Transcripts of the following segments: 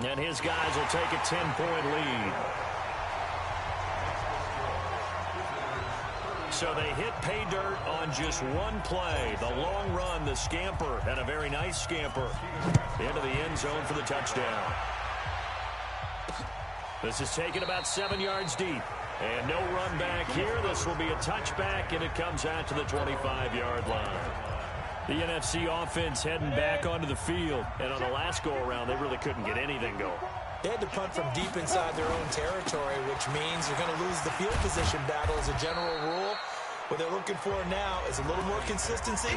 And his guys will take a 10-point lead. So they hit pay dirt on just one play. The long run, the scamper, and a very nice scamper into the end zone for the touchdown. This is taken about 7 yards deep. And no run back here. This will be a touchback, and it comes out to the 25-yard line. The NFC offense heading back onto the field. And on the last go-around, they really couldn't get anything going. They had to punt from deep inside their own territory, which means you're going to lose the field position battle as a general rule. What they're looking for now is a little more consistency,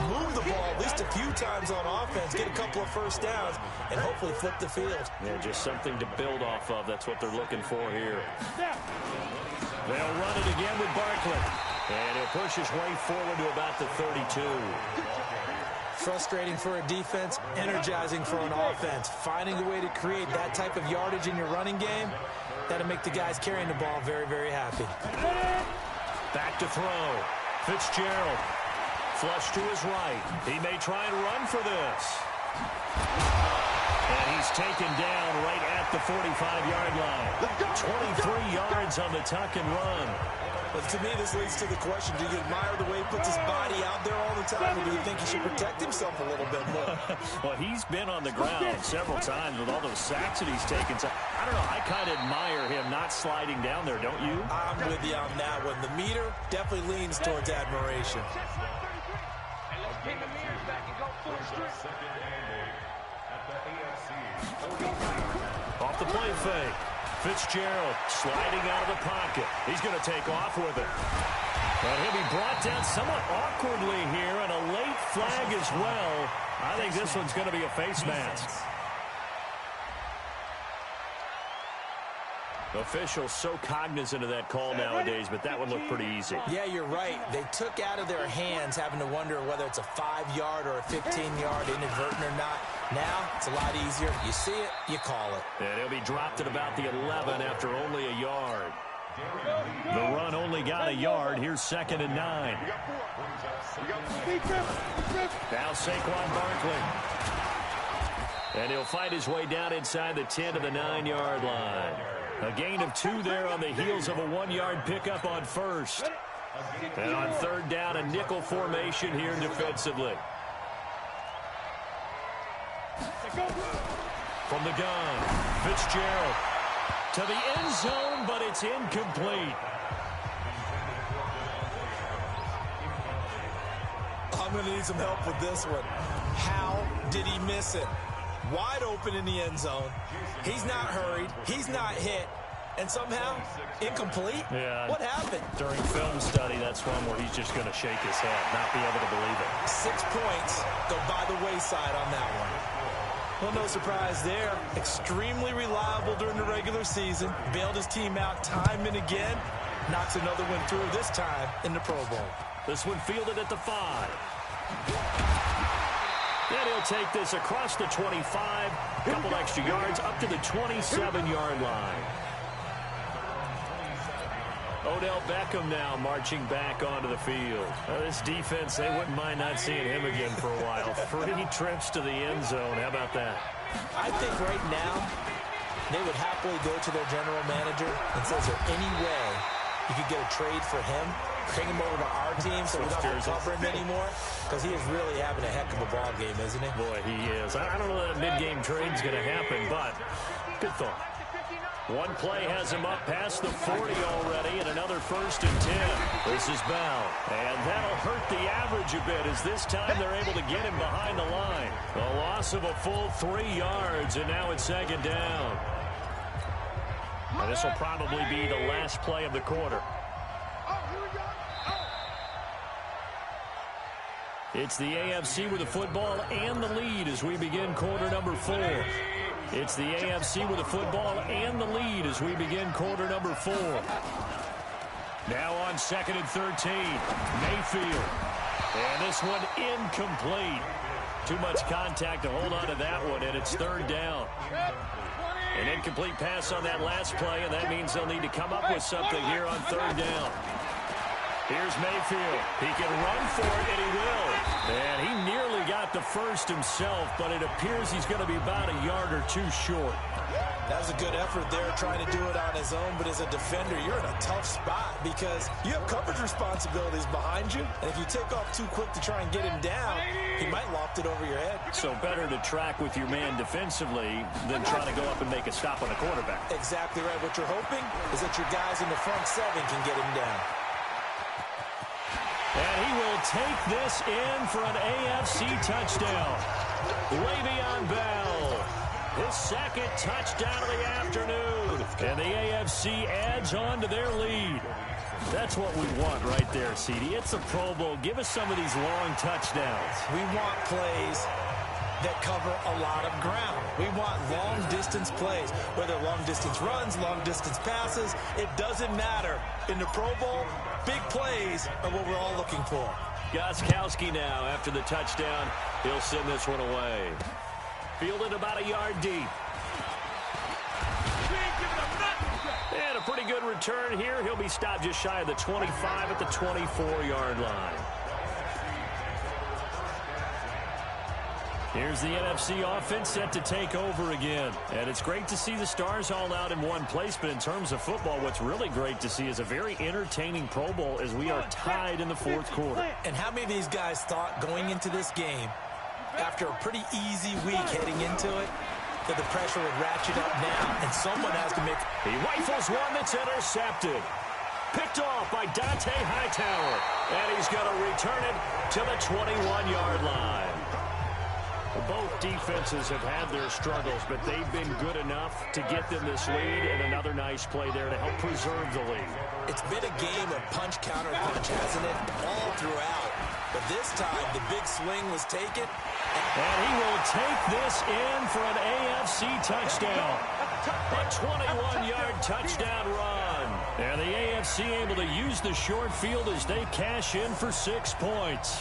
move the ball at least a few times on offense, get a couple of first downs, and hopefully flip the field. Yeah, just something to build off of. That's what they're looking for here. They'll run it again with Barkley. And he'll push his way forward to about the 32. Frustrating for a defense, energizing for an offense. Finding a way to create that type of yardage in your running game, that'll make the guys carrying the ball very, very happy. Back to throw. Fitzgerald. Flush to his right. He may try and run for this. And he's taken down right at the 45-yard line. 23 yards on the tuck and run. But to me, this leads to the question, do you admire the way he puts his body out there all the time, or do you think he should protect himself a little bit more? Well, he's been on the ground several times with all those sacks that he's taken. So, I don't know, I kind of admire him not sliding down there, don't you? I'm with you on that one. The meter definitely leans towards admiration. Off the play fake. Fitzgerald sliding out of the pocket. He's going to take off with it. But he'll be brought down somewhat awkwardly here, and a late flag as well. I think this one's going to be a face mask. Officials so cognizant of that call nowadays, but that one looked pretty easy. Yeah, you're right. They took out of their hands having to wonder whether it's a 5-yard or a 15-yard inadvertent or not. Now, it's a lot easier. You see it, you call it. And he'll be dropped at about the 11 after only a yard. The run only got a yard. Here's 2nd and 9. Now Saquon Barkley. And he'll fight his way down inside the 10 to the 9-yard line. A gain of 2 there on the heels of a 1-yard pickup on first. And on 3rd down, a nickel formation here defensively. From the gun, Fitzgerald to the end zone, but it's incomplete. I'm going to need some help with this one. How did he miss it? Wide open in the end zone. He's not hurried. He's not hit. And somehow, incomplete? Yeah. What happened? During film study, that's one where he's just going to shake his head, not be able to believe it. 6 points go by the wayside on that one. Well, no surprise there. Extremely reliable during the regular season. Bailed his team out time and again. Knocks another one through, this time in the Pro Bowl. This one fielded at the 5. And he'll take this across the 25. A couple extra yards up to the 27-yard line. Odell Beckham now marching back onto the field. This defense, they wouldn't mind not seeing him again for a while. 3 trips to the end zone. How about that? I think right now they would happily go to their general manager and say, is there any way you could get a trade for him? Bring him over to our team so we don't have to cover him anymore? Because he is really having a heck of a ball game, isn't he? Boy, he is. I don't know that a mid-game trade's going to happen, but good thought. One play has him up past the 40 already, and another 1st and 10. This is Bell, and that'll hurt the average a bit as this time they're able to get him behind the line. A loss of a full 3 yards, and now it's 2nd down. And this will probably be the last play of the quarter. It's the AFC with the football and the lead as we begin quarter number 4. It's the AFC with the football and the lead as we begin quarter number 4. Now on 2nd and 13, Mayfield. And this one incomplete. Too much contact to hold on to that one, and it's 3rd down. An incomplete pass on that last play, and that means they'll need to come up with something here on 3rd down. Here's Mayfield. He can run for it, and he will. And he nearly got the first himself, but it appears he's going to be about a yard or 2 short. That was a good effort there, trying to do it on his own, but as a defender, you're in a tough spot because you have coverage responsibilities behind you, and if you take off too quick to try and get him down, he might loft it over your head. So better to track with your man defensively than trying to go up and make a stop on the quarterback. Exactly right. What you're hoping is that your guys in the front seven can get him down. And he will take this in for an AFC touchdown. Le'Veon Bell, his second touchdown of the afternoon. And the AFC adds on to their lead. That's what we want right there, CD. It's a Pro Bowl. Give us some of these long touchdowns. We want plays that cover a lot of ground. We want long-distance plays, whether long-distance runs, long-distance passes. It doesn't matter. In the Pro Bowl, big plays are what we're all looking for. Gostkowski now after the touchdown. He'll send this one away. Fielded about a yard deep. And a pretty good return here. He'll be stopped just shy of the 25 at the 24-yard line. Here's the NFC offense set to take over again. And it's great to see the stars all out in one place, but in terms of football, what's really great to see is a very entertaining Pro Bowl as we are tied in the fourth quarter. And how many of these guys thought going into this game, after a pretty easy week heading into it, that the pressure would ratchet up now, and someone has to make... He rifles one that's intercepted. Picked off by Dante Hightower. And he's going to return it to the 21-yard line. Both defenses have had their struggles, but they've been good enough to get them this lead, and another nice play there to help preserve the lead. It's been a game of punch, counter, punch, hasn't it? All throughout. But this time, the big swing was taken. And he will take this in for an AFC touchdown. A 21-yard touchdown run. And the AFC able to use the short field as they cash in for 6 points.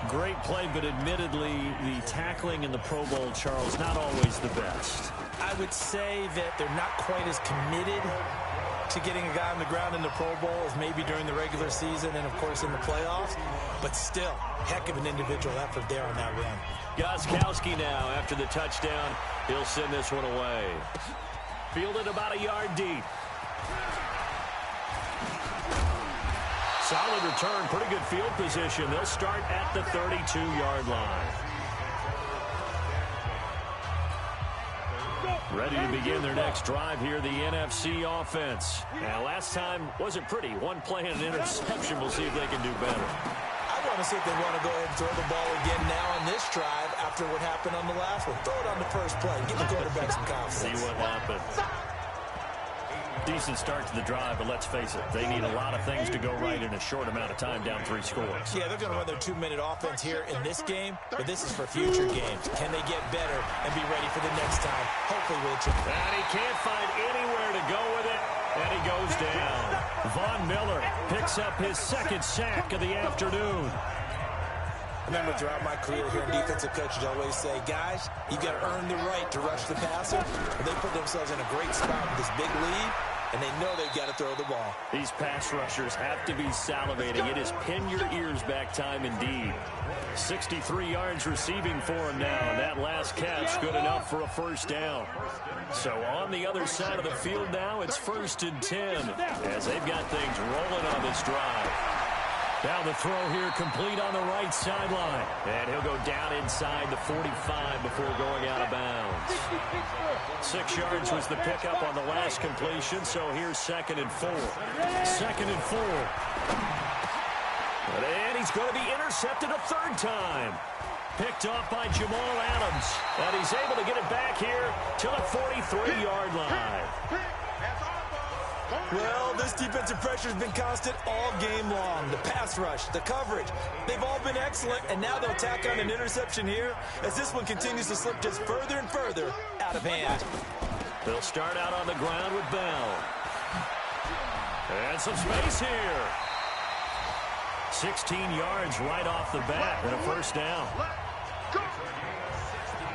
Great play, but admittedly, the tackling in the Pro Bowl, Charles, not always the best. I would say that they're not quite as committed to getting a guy on the ground in the Pro Bowl as maybe during the regular season and, of course, in the playoffs. But still, heck of an individual effort there on that run. Gostkowski now after the touchdown. He'll send this one away. Fielded about a yard deep. Solid return, pretty good field position. They'll start at the 32-yard line. Ready to begin their next drive here, the NFC offense. Now, last time wasn't pretty. One play and an interception. We'll see if they can do better. I want to see if they want to go ahead and throw the ball again now on this drive after what happened on the last one. Throw it on the first play. Give the quarterback some confidence. See what happens. Decent start to the drive, but let's face it, they need a lot of things to go right in a short amount of time, down 3 scores. Yeah, they're going to run their 2-minute offense here in this game, but this is for future games. Can they get better and be ready for the next time? Hopefully we'll achieve. And he can't find anywhere to go with it, and he goes down. Von Miller picks up his second sack of the afternoon. I remember throughout my career here in defensive coaches, I always say, guys, you got to earn the right to rush the passer. And they put themselves in a great spot with this big lead, and they know they've got to throw the ball. These pass rushers have to be salivating. It is pin your ears back time indeed. 63 yards receiving for him now. That last catch good enough for a first down. So on the other side of the field now, it's 1st and 10 as they've got things rolling on this drive. Now the throw here complete on the right sideline. And he'll go down inside the 45 before going out of bounds. 6 yards was the pickup on the last completion, so here's 2nd and 4. 2nd and 4. And he's going to be intercepted a 3rd time. Picked off by Jamal Adams. And he's able to get it back here to the 43-yard line. Well, this defensive pressure has been constant all game long. The pass rush, the coverage, they've all been excellent, and now they'll tack on an interception here as this one continues to slip just further and further out of hand. They'll start out on the ground with Bell. And some space here. 16 yards right off the bat and a first down.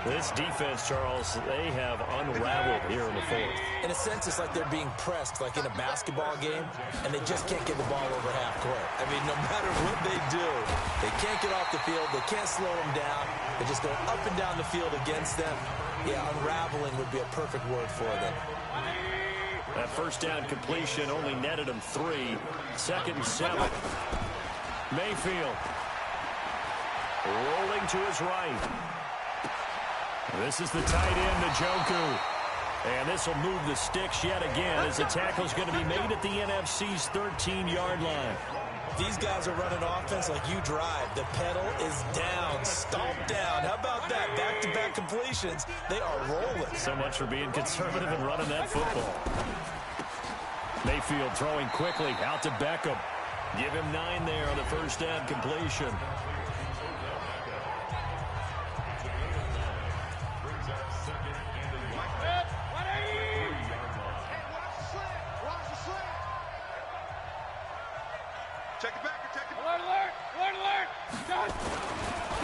This defense, Charles, they have unraveled here in the 4th. In a sense, it's like they're being pressed, like in a basketball game, and they just can't get the ball over half court. I mean, no matter what they do, they can't get off the field. They can't slow them down. They just go up and down the field against them. Yeah, unraveling would be a perfect word for them. That first down completion only netted him 3. 2nd and 7. Mayfield rolling to his right. This is the tight end, Njoku. And this will move the sticks yet again as the tackle's going to be made at the NFC's 13-yard line. These guys are running offense like you drive. The pedal is down, stomped down. How about that? Back-to-back completions. They are rolling. So much for being conservative and running that football. Mayfield throwing quickly out to Beckham. Give him 9 there on the first down completion.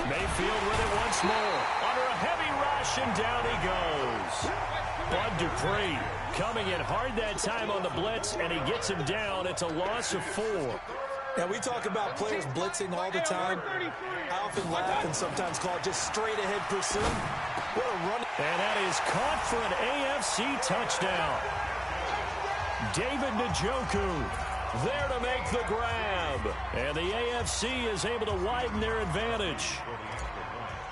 Mayfield with it once more. Under a heavy rush, and down he goes. Bud Dupree coming in hard that time on the blitz, and he gets him down. It's a loss of 4. Now, we talk about players blitzing all the time. I often laugh and sometimes call it just straight-ahead pursuit. What a run. And that is caught for an AFC touchdown. David Njoku there to make the grab. And the AFC is able to widen their advantage.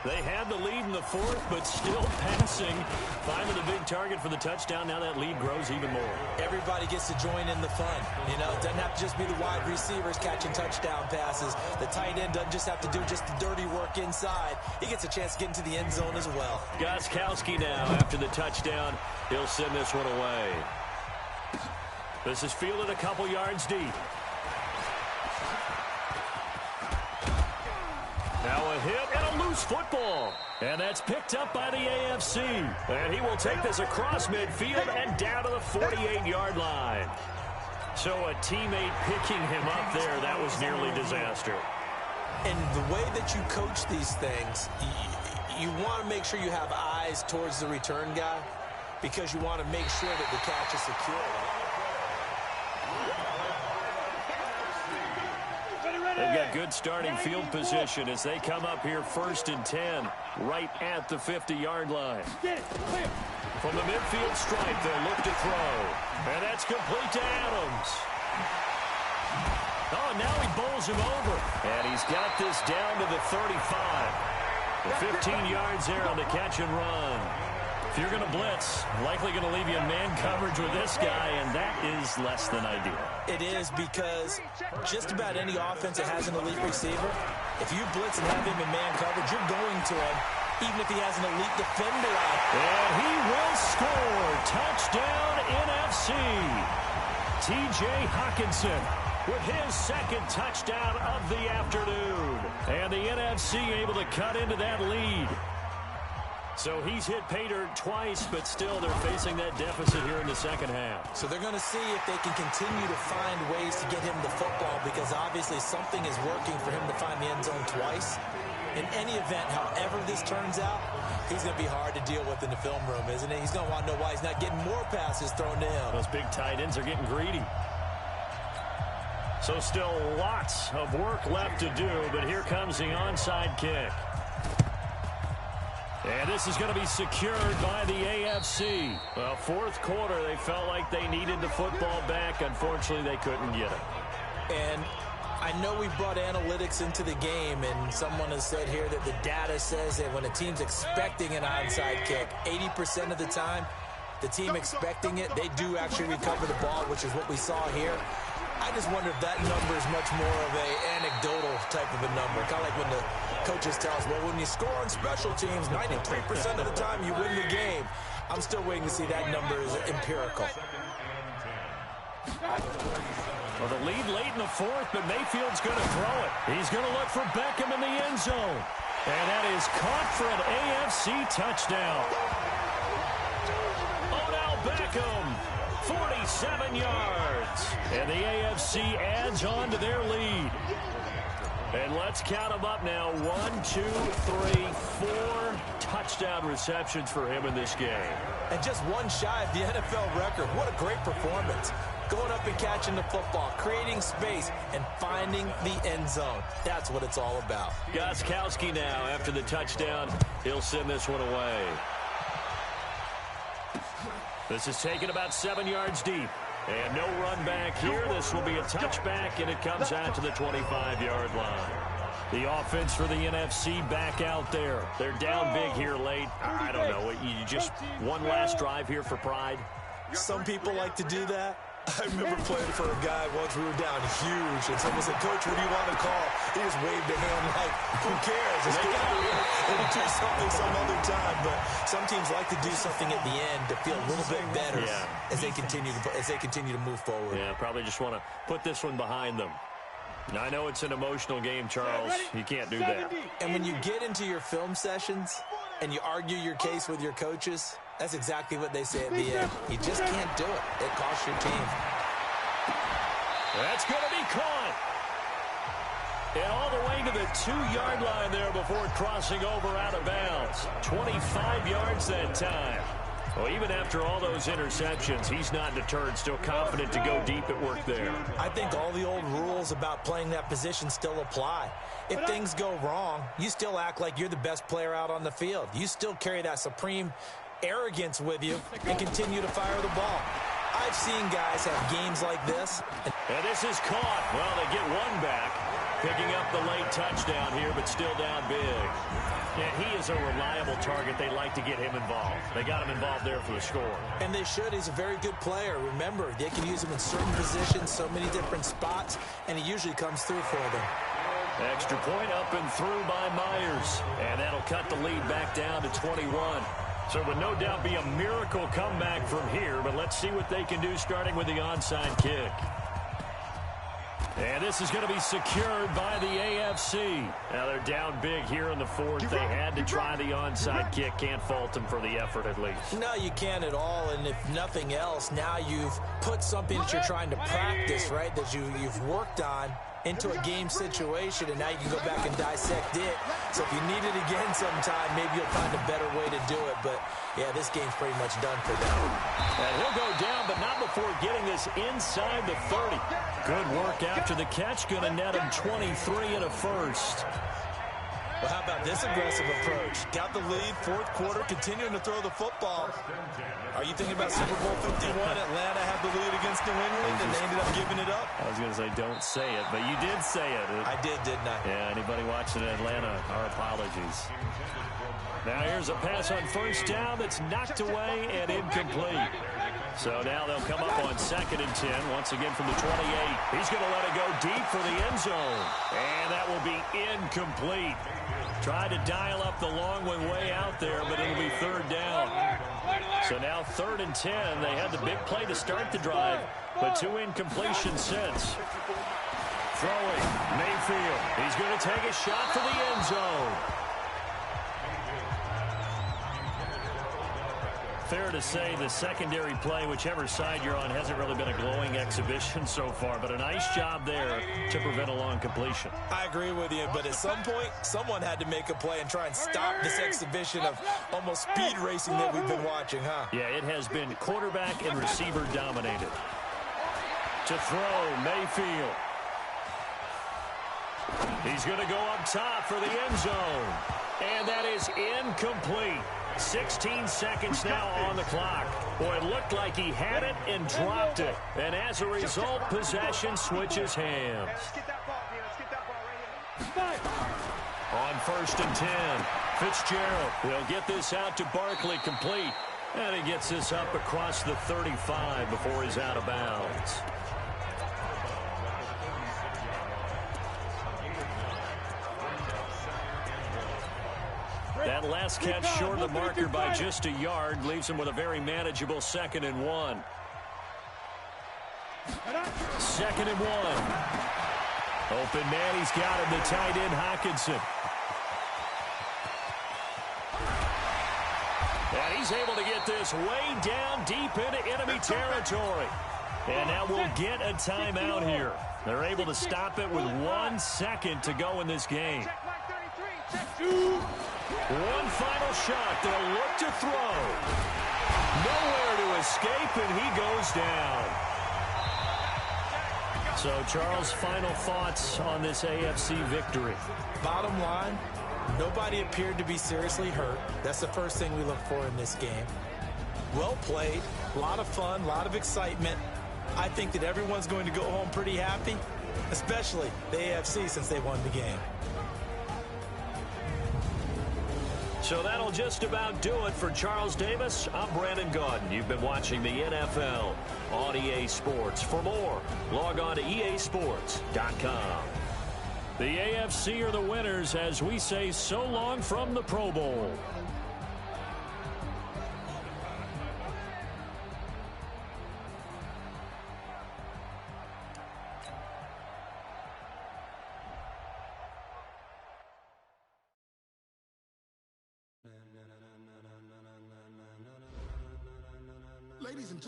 They had the lead in the 4th, but still passing. Finding the big target for the touchdown. Now that lead grows even more. Everybody gets to join in the fun. You know, it doesn't have to just be the wide receivers catching touchdown passes. The tight end doesn't just have to do just the dirty work inside. He gets a chance to get into the end zone as well. Gostkowski now, after the touchdown, he'll send this one away. This is fielded a couple yards deep. Now a hit and a loose football. And that's picked up by the AFC. And he will take this across midfield and down to the 48-yard line. So a teammate picking him up there, that was nearly disaster. And the way that you coach these things, you want to make sure you have eyes towards the return guy because you want to make sure that the catch is secure. They've got good starting field position as they come up here 1st and 10, right at the 50-yard line. From the midfield stripe, they'll look to throw. And that's complete to Adams. Oh, now he bowls him over. And he's got this down to the 35. The 15 yards there on the catch and run. If you're going to blitz, likely going to leave you in man coverage with this guy, and that is less than ideal. It is because just about any offense that has an elite receiver, if you blitz and have him in man coverage, you're going to him, even if he has an elite defender out. And he will score. Touchdown, NFC. T.J. Hockenson with his 2nd touchdown of the afternoon. And the NFC able to cut into that lead. So he's hit pay dirt twice, but still they're facing that deficit here in the 2nd half. So they're going to see if they can continue to find ways to get him the football because obviously something is working for him to find the end zone twice. In any event, however this turns out, he's going to be hard to deal with in the film room, isn't he? He's going to want to know why he's not getting more passes thrown to him. Those big tight ends are getting greedy. So still lots of work left to do, but here comes the onside kick. And this is going to be secured by the AFC. Well, 4th quarter, they felt like they needed the football back. Unfortunately, they couldn't get it. And I know we brought analytics into the game, and someone has said here that the data says that when a team's expecting an onside kick, 80% of the time, the team expecting it, they do actually recover the ball, which is what we saw here. I just wonder if that number is much more of an anecdotal type of a number. Kind of like when the coaches tell us, well, when you score on special teams, 93% of the time you win the game. I'm still waiting to see that number is empirical. Well, the lead late in the 4th, but Mayfield's going to throw it. He's going to look for Beckham in the end zone. And that is caught for an AFC touchdown. Odell Beckham, 47 yards. And the AFC adds on to their lead. And let's count them up now. 1, 2, 3, 4 touchdown receptions for him in this game. And just one shy of the NFL record. What a great performance. Going up and catching the football, creating space, and finding the end zone. That's what it's all about. Gostkowski now after the touchdown. He'll send this one away. This is taken about 7 yards deep. And no run back here. This will be a touchback, and it comes out to the 25-yard line. The offense for the NFC back out there. They're down big here late. I don't know. You just one last drive here for pride? Some people like to do that. I remember playing for a guy once. We were down huge, and someone said, "Coach, what do you want to call?" He just waved a hand like, "Who cares? Let's get out of here and do something some other time." But some teams like to do something at the end to feel a little bit better as they continue to move forward. Yeah, probably just want to put this one behind them. Now, I know it's an emotional game, Charles. You can't do that. And when you get into your film sessions and you argue your case with your coaches, that's exactly what they say at the end. You just can't do it. It costs your team. That's going to be caught. And all the way to the 2-yard line there before crossing over out of bounds. 25 yards that time. Well, even after all those interceptions, he's not deterred, still confident to go deep at work there. I think all the old rules about playing that position still apply. If things go wrong, you still act like you're the best player out on the field. You still carry that supreme arrogance with you and continue to fire the ball. I've seen guys have games like this. And this is caught. Well, they get one back, picking up the late touchdown here, but still down big. Yeah, he is a reliable target. They like to get him involved. They got him involved there for the score. And they should. He's a very good player. Remember, they can use him in certain positions, so many different spots, and he usually comes through for them. Extra point up and through by Myers. And that'll cut the lead back down to 21. So it would no doubt be a miracle comeback from here, but let's see what they can do starting with the onside kick. And this is going to be secured by the AFC. Now they're down big here in the fourth. They had to try the onside kick. Can't fault them for the effort at least. No, you can't at all. And if nothing else, now you've put something that you're trying to practice, right, that you've worked on into a game situation, and now you can go back and dissect it. So if you need it again sometime, maybe you'll find a better way to do it. But, yeah, this game's pretty much done for them. And he'll go down, but not before getting this inside the 30. Good work after the catch. Going to net him 23 and a first. Well, how about this aggressive approach? Got the lead, fourth quarter, continuing to throw the football. Are you thinking about Super Bowl 51? Atlanta had the lead against New England, and they ended up giving it up? I was going to say, don't say it, but you did say it. I did, didn't I? Yeah, anybody watching Atlanta, our apologies. Now here's a pass on first down that's knocked away and incomplete. So now they'll come up on 2nd and 10, once again from the 28. He's going to let it go deep for the end zone. And that will be incomplete. Tried to dial up the long one way out there, but it'll be 3rd down. So now 3rd and 10. They had the big play to start the drive, but 2 incompletions since. Throwing, Mayfield. He's going to take a shot for the end zone. Fair to say the secondary play, whichever side you're on, hasn't really been a glowing exhibition so far, but a nice job there to prevent a long completion. I agree with you, but at some point, someone had to make a play and try and stop this exhibition of almost speed racing that we've been watching, huh? Yeah, it has been quarterback and receiver dominated. To throw, Mayfield. He's going to go up top for the end zone. And that is incomplete. 16 seconds now on the clock. Boy, it looked like he had it and dropped it. And as a result, possession switches hands. On 1st and 10, Fitzgerald will get this out to Barkley, complete. And he gets this up across the 35 before he's out of bounds. That last catch short of the marker by just a yard leaves him with a very manageable 2nd and 1. 2nd and 1. Open man, he's got him, the tight end, Hockenson. And he's able to get this way down deep into enemy territory. And now we'll get a timeout here. They're able to stop it with 1 second to go in this game. One final shot. They'll look to throw. Nowhere to escape, and he goes down. So, Charles, final thoughts on this AFC victory? Bottom line, nobody appeared to be seriously hurt. That's the first thing we look for in this game. Well played, a lot of fun, a lot of excitement. I think that everyone's going to go home pretty happy, especially the AFC since they won the game. So that'll just about do it for Charles Davis. I'm Brandon Gaudin. You've been watching the NFL on EA Sports. For more, log on to easports.com. The AFC are the winners as we say so long from the Pro Bowl. Ladies and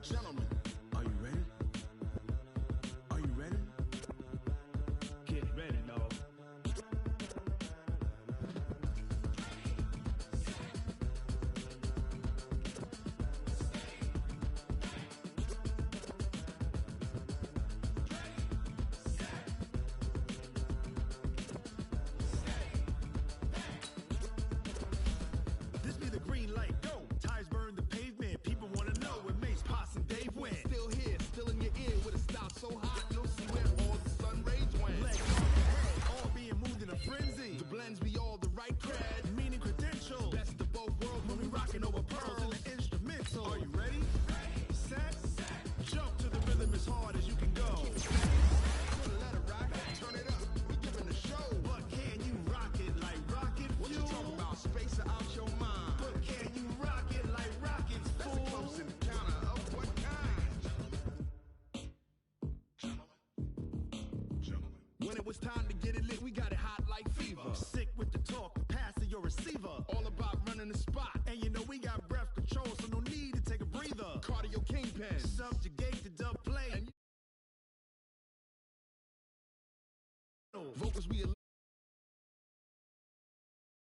gentlemen, are you ready? Are you ready? Get ready, dog. This be the green light, go. Tires burn the pavement. People want to know where Mace, Posse, and Dave went. Still here, still in your ear with a style so hot, you'll see where all the sun rays went. Legs on the head, all being moved in a frenzy. The blends be all the right cred, meaning credentials. Best of both worlds when we rocking over pearls in the instrumental. Are you ready? Set, jump to the rhythm as hard as you can go. Let it rock, turn it up, we giving a show. But can you rock it like rocket fuel? What you talking about? Space out your mind. But can you rock it like rockets, fool? That's a close encounter of what kind? Gentlemen. When it was time to get it lit, we got it hot like fever. Sick with the talk, pass to your receiver. All about running the spot. And you know we got breath control, so no need to take a breather. Cardio kingpin, subjugate the dub play. And vocals we